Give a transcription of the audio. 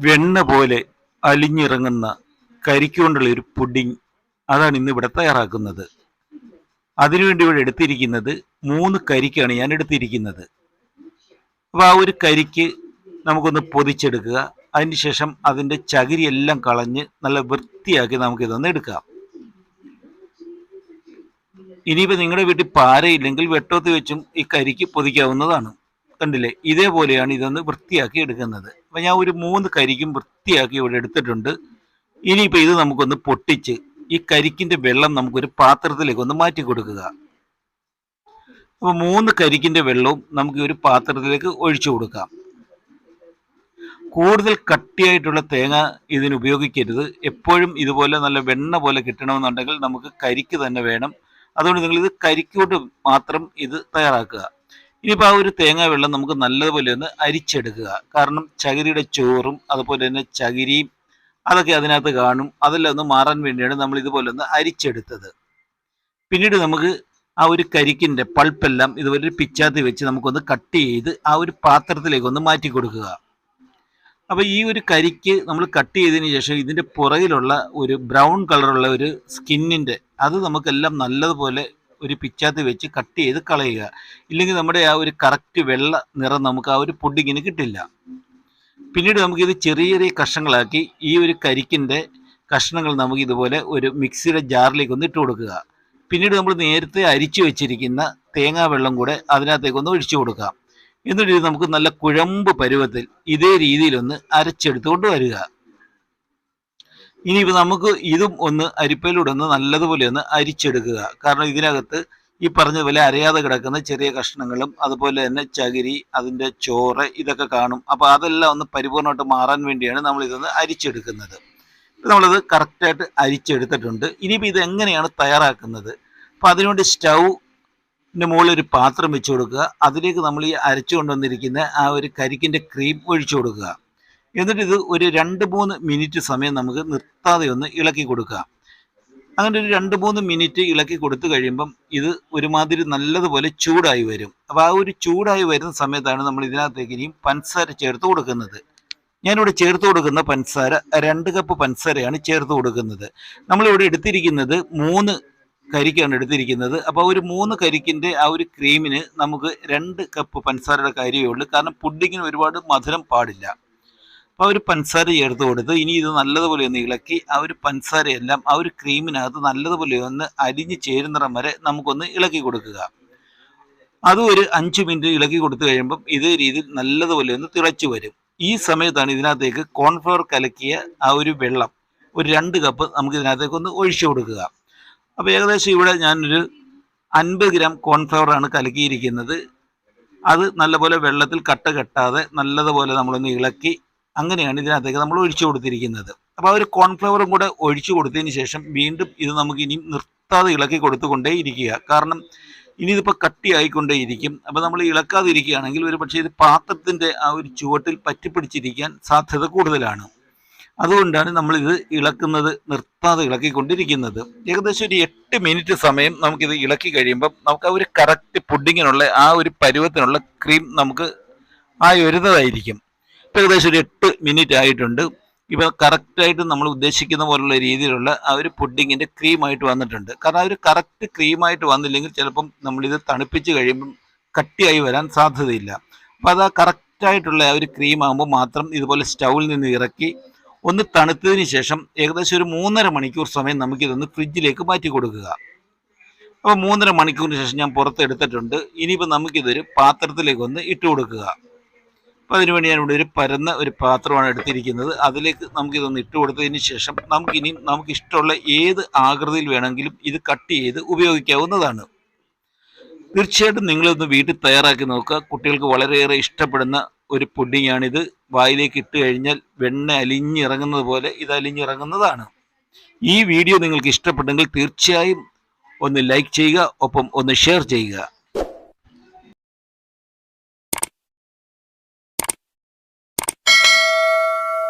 വെണ്ണ പോലെ അലിഞ്ഞിറങ്ങുന്ന കരിക്കൊണ്ടുള്ള ഒരു പുഡിംഗ്, അതാണ് ഇന്ന് ഇവിടെ തയ്യാറാക്കുന്നത്. അതിനുവേണ്ടി ഇവിടെ എടുത്തിരിക്കുന്നത് 3 കരിക്കാണ് ഞാൻ എടുത്തിരിക്കുന്നത്. അപ്പോൾ ആ ഒരു കരിക്ക് നമുക്കൊന്ന് പൊതിച്ചെടുക്കുക. അതിനുശേഷം അതിൻ്റെ ചകിരിയെല്ലാം കളഞ്ഞ് നല്ല വൃത്തിയാക്കി നമുക്കിതൊന്ന് എടുക്കാം. ഇനിയിപ്പോൾ നിങ്ങളുടെ വീട്ടിൽ പാരയില്ലെങ്കിൽ വെട്ടോത്ത് വെച്ചും ഈ കരിക്ക് പൊതിക്കാവുന്നതാണ്. കണ്ടില്ലേ, ഇതേപോലെയാണ് ഇതൊന്ന് വൃത്തിയാക്കി എടുക്കുന്നത്. അപ്പം ഞാൻ ഒരു 3 കരിക്കും വൃത്തിയാക്കി ഇവിടെ എടുത്തിട്ടുണ്ട്. ഇനിയിപ്പോൾ ഇത് നമുക്കൊന്ന് പൊട്ടിച്ച് ഈ കരിക്കിൻ്റെ വെള്ളം നമുക്കൊരു പാത്രത്തിലേക്ക് ഒന്ന് മാറ്റി കൊടുക്കുക. അപ്പോൾ 3 കരിക്കിൻ്റെ വെള്ളവും നമുക്ക് ഒരു പാത്രത്തിലേക്ക് ഒഴിച്ചു കൊടുക്കാം. കൂടുതൽ കട്ടിയായിട്ടുള്ള തേങ്ങ ഇതിന് ഉപയോഗിക്കരുത്. എപ്പോഴും ഇതുപോലെ നല്ല വെണ്ണ പോലെ കിട്ടണമെന്നുണ്ടെങ്കിൽ നമുക്ക് കരിക്ക് തന്നെ വേണം. അതുകൊണ്ട് നിങ്ങളിത് കരിക്കോട്ട് മാത്രം ഇത് തയ്യാറാക്കുക. ഇനിയിപ്പോൾ ആ ഒരു തേങ്ങ വെള്ളം നമുക്ക് നല്ലതുപോലെ ഒന്ന് അരിച്ചെടുക്കുക. കാരണം ചകിരിയുടെ ചോറും അതുപോലെ തന്നെ ചകിരിയും അതൊക്കെ അതിനകത്ത് കാണും. അതെല്ലാം ഒന്ന് മാറാൻ വേണ്ടിയാണ് നമ്മൾ ഇതുപോലെ ഒന്ന് അരിച്ചെടുത്തത്. പിന്നീട് നമുക്ക് ആ ഒരു കരിക്കിൻ്റെ പൾപ്പെല്ലാം ഇതുപോലെ ഒരു പിച്ചാത്തി വെച്ച് നമുക്കൊന്ന് കട്ട് ചെയ്ത് ആ ഒരു പാത്രത്തിലേക്ക് ഒന്ന് മാറ്റി കൊടുക്കുക. അപ്പോൾ ഈ ഒരു കരിക്ക് നമ്മൾ കട്ട് ചെയ്തതിന് ശേഷം ഇതിൻ്റെ പുറകിലുള്ള ഒരു ബ്രൗൺ കളറുള്ള ഒരു സ്കിന്നിൻ്റെ അത് നമുക്കെല്ലാം നല്ലതുപോലെ ഒരു പിച്ചാത്തി വെച്ച് കട്ട് ചെയ്ത് കളയുക. ഇല്ലെങ്കിൽ നമ്മുടെ ആ ഒരു കറക്റ്റ് വെള്ള നിറം നമുക്ക് ആ ഒരു പുഡിങ്ങിന് കിട്ടില്ല. പിന്നീട് നമുക്കിത് ചെറിയ ചെറിയ കഷ്ണങ്ങളാക്കി ഈ ഒരു കരിക്കിൻ്റെ കഷ്ണങ്ങൾ നമുക്ക് ഇതുപോലെ ഒരു മിക്സിയുടെ ജാറിലേക്ക് ഒന്ന് ഇട്ട് കൊടുക്കുക. പിന്നീട് നമ്മൾ നേരത്തെ അരിച്ചു വെച്ചിരിക്കുന്ന തേങ്ങാ വെള്ളം കൂടെ അതിനകത്തേക്കൊന്ന് ഒഴിച്ചു കൊടുക്കാം. എന്നിട്ട് ഇത് നമുക്ക് നല്ല കുഴമ്പ് പരുവത്തിൽ ഇതേ രീതിയിലൊന്ന് അരച്ചെടുത്തുകൊണ്ട് വരിക. ഇനിയിപ്പോൾ നമുക്ക് ഇതും ഒന്ന് അരിപ്പയിലൂടെ ഒന്ന് നല്ലതുപോലെ ഒന്ന് അരിച്ചെടുക്കുക. കാരണം ഇതിനകത്ത് ഈ പറഞ്ഞതുപോലെ അരയാതെ കിടക്കുന്ന ചെറിയ കഷ്ണങ്ങളും അതുപോലെ തന്നെ ചകിരി, അതിൻ്റെ ചോറ് ഇതൊക്കെ കാണും. അപ്പോൾ അതെല്ലാം ഒന്ന് പരിപൂർണ്ണമായിട്ട് മാറാൻ വേണ്ടിയാണ് നമ്മളിതൊന്ന് അരിച്ചെടുക്കുന്നത്. നമ്മളത് കറക്റ്റായിട്ട് അരിച്ചെടുത്തിട്ടുണ്ട്. ഇനിയിപ്പോൾ ഇത് എങ്ങനെയാണ് തയ്യാറാക്കുന്നത്? അപ്പോൾ അതിനുവേണ്ടി സ്റ്റൗവിൻ്റെ മുകളിൽ ഒരു പാത്രം വെച്ച് കൊടുക്കുക. അതിലേക്ക് നമ്മൾ ഈ അരച്ചു കൊണ്ടുവന്നിരിക്കുന്ന ആ ഒരു കരിക്കിൻ്റെ ക്രീം ഒഴിച്ചു കൊടുക്കുക. എന്നിട്ട് ഇത് ഒരു 2-3 മിനിറ്റ് സമയം നമുക്ക് നിർത്താതെ ഒന്ന് ഇളക്കി കൊടുക്കുക. അങ്ങനെ ഒരു 2-3 മിനിറ്റ് ഇളക്കി കൊടുത്തു കഴിയുമ്പം ഇത് ഒരുമാതിരി നല്ലതുപോലെ ചൂടായി വരും. അപ്പോൾ ആ ഒരു ചൂടായി വരുന്ന സമയത്താണ് നമ്മൾ ഇതിനകത്തേക്ക് ഇനിയും പഞ്ചസാര ചേർത്ത് കൊടുക്കുന്നത്. ഞാനിവിടെ ചേർത്ത് കൊടുക്കുന്ന പഞ്ചസാര 2 കപ്പ് പഞ്ചസാരയാണ് ചേർത്ത് കൊടുക്കുന്നത്. നമ്മളിവിടെ എടുത്തിരിക്കുന്നത് 3 കരിക്കാണ് എടുത്തിരിക്കുന്നത്. അപ്പോൾ ഒരു 3 കരിക്കിൻ്റെ ആ ഒരു ക്രീമിന് നമുക്ക് 2 കപ്പ് പഞ്ചസാരയുടെ കാര്യമേ ഉള്ളൂ. കാരണം പുഡിങ്ങിന് ഒരുപാട് മധുരം പാടില്ല. അപ്പോൾ ഒരു പഞ്ചസാര ചേർത്ത് കൊടുത്ത് ഇനി ഇത് നല്ലതുപോലെ ഒന്ന് ഇളക്കി ആ ഒരു പഞ്ചസാരയെല്ലാം ആ ഒരു ക്രീമിനകത്ത് നല്ലതുപോലെ ഒന്ന് അലിഞ്ഞ് ചേരുന്നിടം വരെ നമുക്കൊന്ന് ഇളക്കി കൊടുക്കുക. അതും ഒരു 5 മിനിറ്റ് ഇളക്കി കൊടുത്തു കഴിയുമ്പം ഇതേ രീതിയിൽ നല്ലതുപോലെ ഒന്ന് തിളച്ചു വരും. ഈ സമയത്താണ് ഇതിനകത്തേക്ക് കോൺഫ്ലവർ കലക്കിയ ആ ഒരു വെള്ളം ഒരു 2 കപ്പ് നമുക്ക് ഇതിനകത്തേക്ക് ഒന്ന് ഒഴിച്ചു കൊടുക്കുക. അപ്പോൾ ഏകദേശം ഇവിടെ ഞാനൊരു 50 ഗ്രാം കോൺഫ്ലവറാണ് കലക്കിയിരിക്കുന്നത്. അത് നല്ലപോലെ വെള്ളത്തിൽ കട്ട കെട്ടാതെ നല്ലതുപോലെ നമ്മളൊന്ന് ഇളക്കി അങ്ങനെയാണ് ഇതിനകത്തേക്ക് നമ്മൾ ഒഴിച്ചു കൊടുത്തിരിക്കുന്നത്. അപ്പോൾ ആ ഒരു കോൺഫ്ലവറും കൂടെ ഒഴിച്ചു കൊടുത്തതിന് ശേഷം വീണ്ടും ഇത് നമുക്ക് ഇനി നിർത്താതെ ഇളക്കി കൊടുത്തുകൊണ്ടേ ഇരിക്കുക. കാരണം ഇനി ഇതിപ്പോൾ കട്ടിയായിക്കൊണ്ടേയിരിക്കും. അപ്പോൾ നമ്മൾ ഇളക്കാതെ ഇരിക്കുകയാണെങ്കിൽ ഒരു പക്ഷേ ഇത് പാത്രത്തിൻ്റെ ആ ഒരു ചുവട്ടിൽ പറ്റിപ്പിടിച്ചിരിക്കാൻ സാധ്യത കൂടുതലാണ്. അതുകൊണ്ടാണ് നമ്മളിത് ഇളക്കുന്നത് നിർത്താതെ ഇളക്കിക്കൊണ്ടിരിക്കുന്നത്. ഏകദേശം ഒരു 8 മിനിറ്റ് സമയം നമുക്കിത് ഇളക്കി കഴിയുമ്പം നമുക്ക് ആ ഒരു കറക്റ്റ് പുഡിങ്ങിനുള്ള ആ ഒരു പരുവത്തിനുള്ള ക്രീം നമുക്ക് വരുന്നതായിരിക്കും. ഇപ്പോൾ ഏകദേശം ഒരു 8 മിനിറ്റ് ആയിട്ടുണ്ട്. ഇപ്പോൾ കറക്റ്റായിട്ട് നമ്മൾ ഉദ്ദേശിക്കുന്ന പോലുള്ള രീതിയിലുള്ള ആ ഒരു പുഡിങ്ങിൻ്റെ ക്രീമായിട്ട് വന്നിട്ടുണ്ട്. കാരണം ആ ഒരു കറക്റ്റ് ക്രീമായിട്ട് വന്നില്ലെങ്കിൽ ചിലപ്പം നമ്മളിത് തണുപ്പിച്ച് കഴിയുമ്പം കട്ടിയായി വരാൻ സാധ്യതയില്ല. അപ്പോൾ അത് ആ കറക്റ്റായിട്ടുള്ള ആ ഒരു ക്രീം ആകുമ്പോൾ മാത്രം ഇതുപോലെ സ്റ്റൗവിൽ നിന്ന് ഇറക്കി ഒന്ന് തണുത്തതിന് ശേഷം ഏകദേശം ഒരു 3.5 മണിക്കൂർ സമയം നമുക്കിതൊന്ന് ഫ്രിഡ്ജിലേക്ക് മാറ്റി കൊടുക്കുക. അപ്പോൾ 3.5 മണിക്കൂറിന് ശേഷം ഞാൻ പുറത്തെടുത്തിട്ടുണ്ട്. ഇനിയിപ്പോൾ നമുക്കിതൊരു പാത്രത്തിലേക്ക് ഒന്ന് ഇട്ട് കൊടുക്കുക. അപ്പോൾ അതിനുവേണ്ടി ഞാനിവിടെ ഒരു പരന്ന ഒരു പാത്രമാണ് എടുത്തിരിക്കുന്നത്. അതിലേക്ക് നമുക്കിതൊന്ന് ഇട്ട് കൊടുത്തതിന് ശേഷം നമുക്കിഷ്ടമുള്ള ഏത് ആകൃതിയിൽ വേണമെങ്കിലും ഇത് കട്ട് ചെയ്ത് ഉപയോഗിക്കാവുന്നതാണ്. തീർച്ചയായിട്ടും നിങ്ങളിതൊന്ന് വീട്ടിൽ തയ്യാറാക്കി നോക്കുക. കുട്ടികൾക്ക് വളരെയേറെ ഇഷ്ടപ്പെടുന്ന ഒരു പുഡിങ്ങാണിത്. വായിലേക്ക് ഇട്ട് കഴിഞ്ഞാൽ വെണ്ണ അലിഞ്ഞിറങ്ങുന്നത് പോലെ ഇത് അലിഞ്ഞിറങ്ങുന്നതാണ്. ഈ വീഡിയോ നിങ്ങൾക്ക് ഇഷ്ടപ്പെട്ടെങ്കിൽ തീർച്ചയായും ഒന്ന് ലൈക്ക് ചെയ്യുക, ഒപ്പം ഒന്ന് ഷെയർ ചെയ്യുക.